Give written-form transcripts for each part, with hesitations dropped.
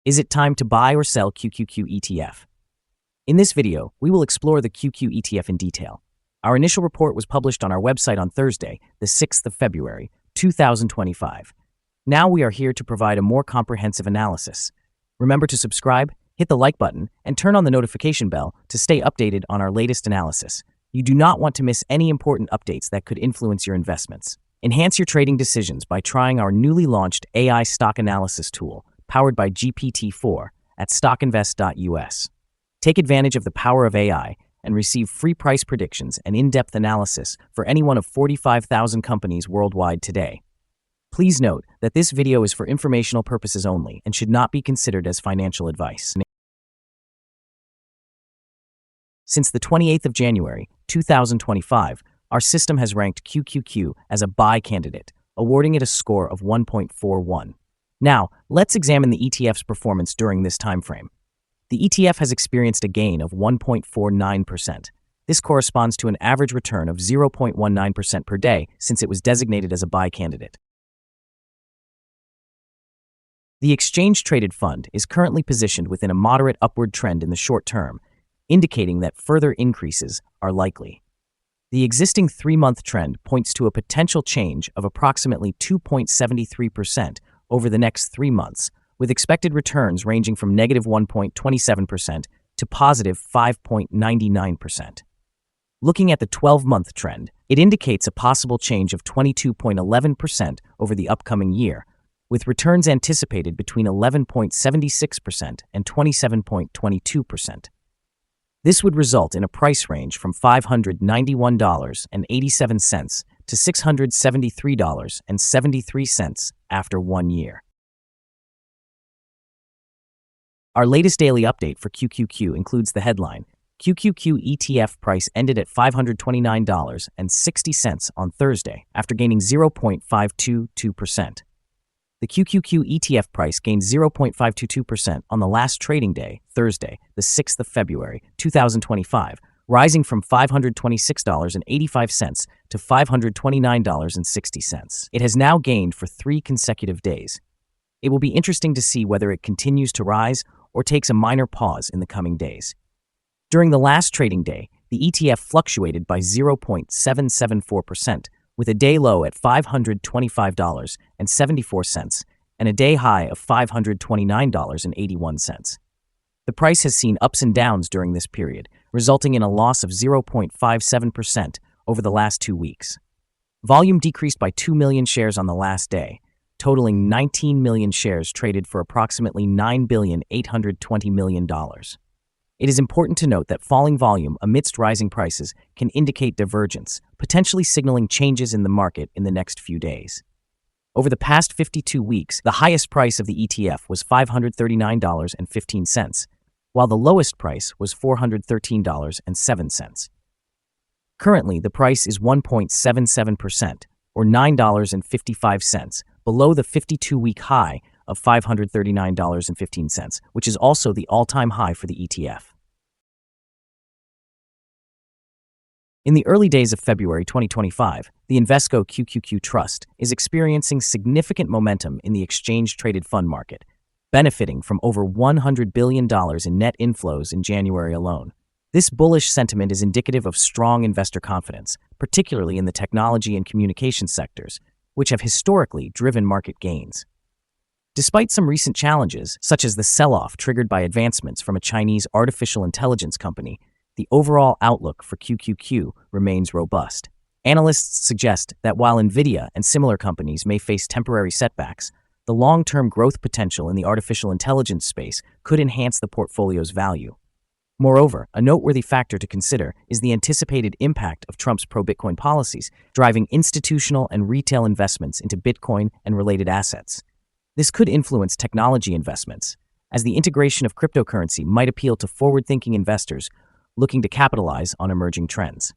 Is it time to buy or sell QQQ ETF? In this video, we will explore the QQ ETF in detail. Our initial report was published on our website on Thursday, the 6th of February, 2025. Now we are here to provide a more comprehensive analysis. Remember to subscribe, hit the like button, and turn on the notification bell to stay updated on our latest analysis. You do not want to miss any important updates that could influence your investments. Enhance your trading decisions by trying our newly launched AI stock analysis tool, powered by GPT-4, at StockInvest.us. Take advantage of the power of AI and receive free price predictions and in-depth analysis for any one of 45,000 companies worldwide today. Please note that this video is for informational purposes only and should not be considered as financial advice. Since the 28th of January, 2025, our system has ranked QQQ as a buy candidate, awarding it a score of 1.41. Now, let's examine the ETF's performance during this time frame. The ETF has experienced a gain of 1.49%. This corresponds to an average return of 0.19% per day since it was designated as a buy candidate. The exchange-traded fund is currently positioned within a moderate upward trend in the short term, indicating that further increases are likely. The existing 3-month trend points to a potential change of approximately 2.73% over the next 3 months, with expected returns ranging from negative 1.27% to positive 5.99%. Looking at the 12-month trend, it indicates a possible change of 22.11% over the upcoming year, with returns anticipated between 11.76% and 27.22%. This would result in a price range from $591.87 to $673.73 after 1 year. Our latest daily update for QQQ includes the headline, QQQ ETF price ended at $529.60 on Thursday after gaining 0.522%. The QQQ ETF price gained 0.522% on the last trading day, Thursday, the 6th of February, 2025, rising from $526.85 to $529.60. It has now gained for 3 consecutive days. It will be interesting to see whether it continues to rise or takes a minor pause in the coming days. During the last trading day, the ETF fluctuated by 0.774%, with a day low at $525.74 and a day high of $529.81. The price has seen ups and downs during this period, resulting in a loss of 0.57% over the last 2 weeks. Volume decreased by 2 million shares on the last day, totaling 19 million shares traded for approximately $9.820 billion. It is important to note that falling volume amidst rising prices can indicate divergence, potentially signaling changes in the market in the next few days. Over the past 52 weeks, the highest price of the ETF was $539.15, while the lowest price was $413.07. Currently, the price is 1.77%, or $9.55, below the 52-week high of $539.15, which is also the all-time high for the ETF. In the early days of February 2025, the Invesco QQQ Trust is experiencing significant momentum in the exchange-traded fund market, benefiting from over $100 billion in net inflows in January alone. This bullish sentiment is indicative of strong investor confidence, particularly in the technology and communication sectors, which have historically driven market gains. Despite some recent challenges, such as the sell-off triggered by advancements from a Chinese artificial intelligence company, the overall outlook for QQQ remains robust. Analysts suggest that while NVIDIA and similar companies may face temporary setbacks, the long-term growth potential in the artificial intelligence space could enhance the portfolio's value. Moreover, a noteworthy factor to consider is the anticipated impact of Trump's pro-Bitcoin policies, driving institutional and retail investments into Bitcoin and related assets. This could influence technology investments, as the integration of cryptocurrency might appeal to forward-thinking investors looking to capitalize on emerging trends.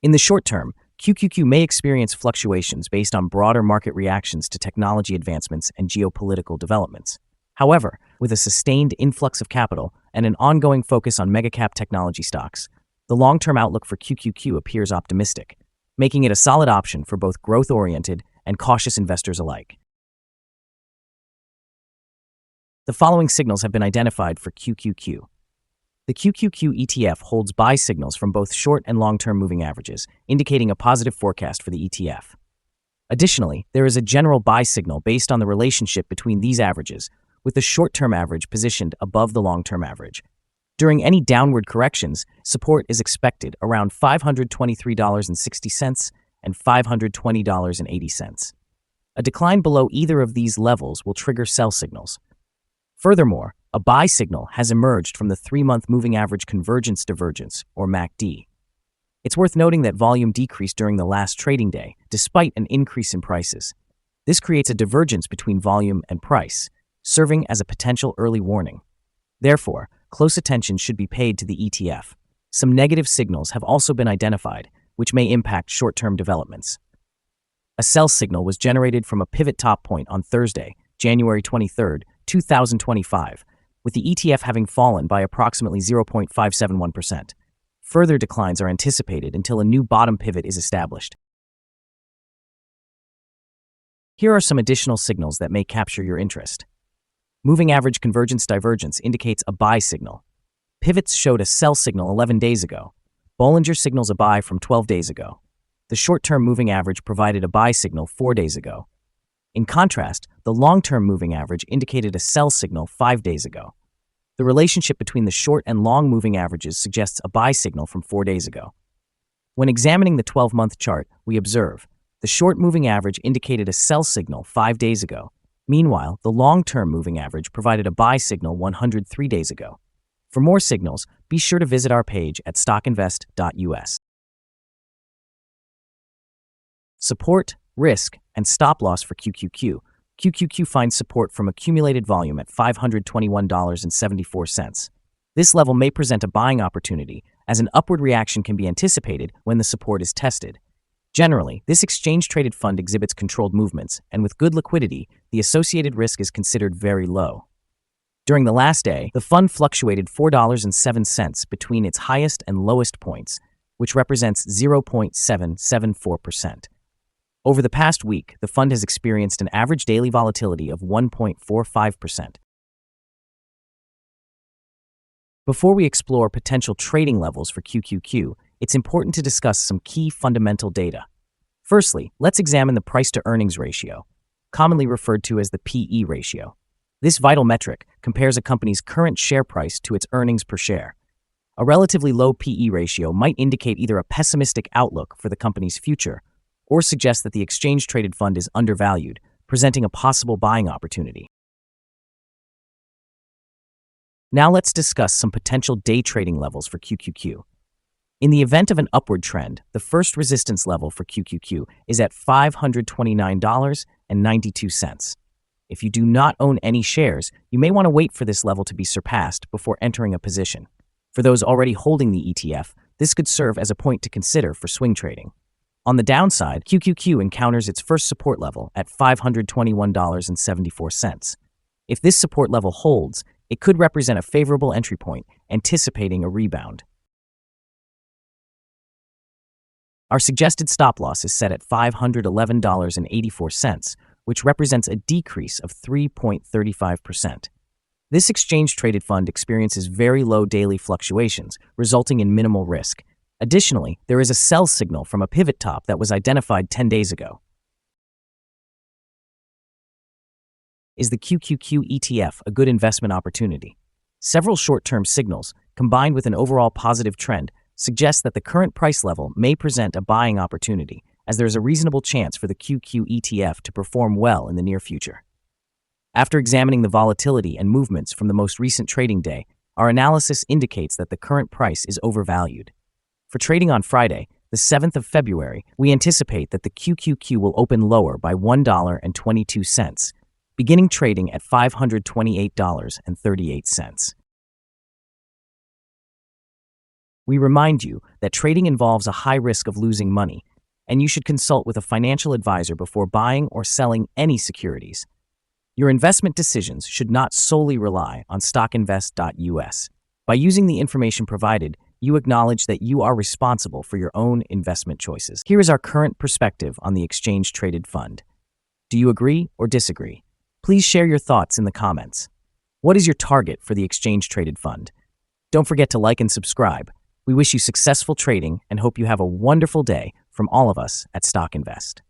In the short term, QQQ may experience fluctuations based on broader market reactions to technology advancements and geopolitical developments. However, with a sustained influx of capital and an ongoing focus on mega-cap technology stocks, the long-term outlook for QQQ appears optimistic, making it a solid option for both growth-oriented and cautious investors alike. The following signals have been identified for QQQ. The QQQ ETF holds buy signals from both short and long-term moving averages, indicating a positive forecast for the ETF. Additionally, there is a general buy signal based on the relationship between these averages, with the short-term average positioned above the long-term average. During any downward corrections, support is expected around $523.60 and $520.80. A decline below either of these levels will trigger sell signals. Furthermore, a buy signal has emerged from the 3-month moving average convergence divergence, or MACD. It's worth noting that volume decreased during the last trading day, despite an increase in prices. This creates a divergence between volume and price, serving as a potential early warning. Therefore, close attention should be paid to the ETF. Some negative signals have also been identified, which may impact short-term developments. A sell signal was generated from a pivot top point on Thursday, January 23, 2025, with the ETF having fallen by approximately 0.571%. Further declines are anticipated until a new bottom pivot is established. Here are some additional signals that may capture your interest. Moving average convergence divergence indicates a buy signal. Pivots showed a sell signal 11 days ago. Bollinger signals a buy from 12 days ago. The short-term moving average provided a buy signal 4 days ago. In contrast, the long-term moving average indicated a sell signal 5 days ago. The relationship between the short and long moving averages suggests a buy signal from 4 days ago. When examining the 12-month chart, we observe the short moving average indicated a sell signal 5 days ago. Meanwhile, the long-term moving average provided a buy signal 103 days ago. For more signals, be sure to visit our page at StockInvest.us. Support, risk, and stop loss for QQQ. QQQ finds support from accumulated volume at $521.74. This level may present a buying opportunity, as an upward reaction can be anticipated when the support is tested. Generally, this exchange-traded fund exhibits controlled movements, and with good liquidity, the associated risk is considered very low. During the last day, the fund fluctuated $4.07 between its highest and lowest points, which represents 0.774%. Over the past week, the fund has experienced an average daily volatility of 1.45%. Before we explore potential trading levels for QQQ, it's important to discuss some key fundamental data. Firstly, let's examine the price-to-earnings ratio, commonly referred to as the PE ratio. This vital metric compares a company's current share price to its earnings per share. A relatively low PE ratio might indicate either a pessimistic outlook for the company's future or suggest that the exchange-traded fund is undervalued, presenting a possible buying opportunity. Now let's discuss some potential day trading levels for QQQ. In the event of an upward trend, the first resistance level for QQQ is at $529.92. If you do not own any shares, you may want to wait for this level to be surpassed before entering a position. For those already holding the ETF, this could serve as a point to consider for swing trading. On the downside, QQQ encounters its first support level at $521.74. If this support level holds, it could represent a favorable entry point, anticipating a rebound. Our suggested stop loss is set at $511.84, which represents a decrease of 3.35%. This exchange-traded fund experiences very low daily fluctuations, resulting in minimal risk. Additionally, there is a sell signal from a pivot top that was identified 10 days ago. Is the QQQ ETF a good investment opportunity? Several short-term signals, combined with an overall positive trend, suggest that the current price level may present a buying opportunity, as there is a reasonable chance for the QQ ETF to perform well in the near future. After examining the volatility and movements from the most recent trading day, our analysis indicates that the current price is overvalued. For trading on Friday, the 7th of February, we anticipate that the QQQ will open lower by $1.22, beginning trading at $528.38. We remind you that trading involves a high risk of losing money, and you should consult with a financial advisor before buying or selling any securities. Your investment decisions should not solely rely on StockInvest.us. By using the information provided, you acknowledge that you are responsible for your own investment choices. Here is our current perspective on the exchange-traded fund. Do you agree or disagree? Please share your thoughts in the comments. What is your target for the exchange-traded fund? Don't forget to like and subscribe. We wish you successful trading and hope you have a wonderful day from all of us at Stock Invest.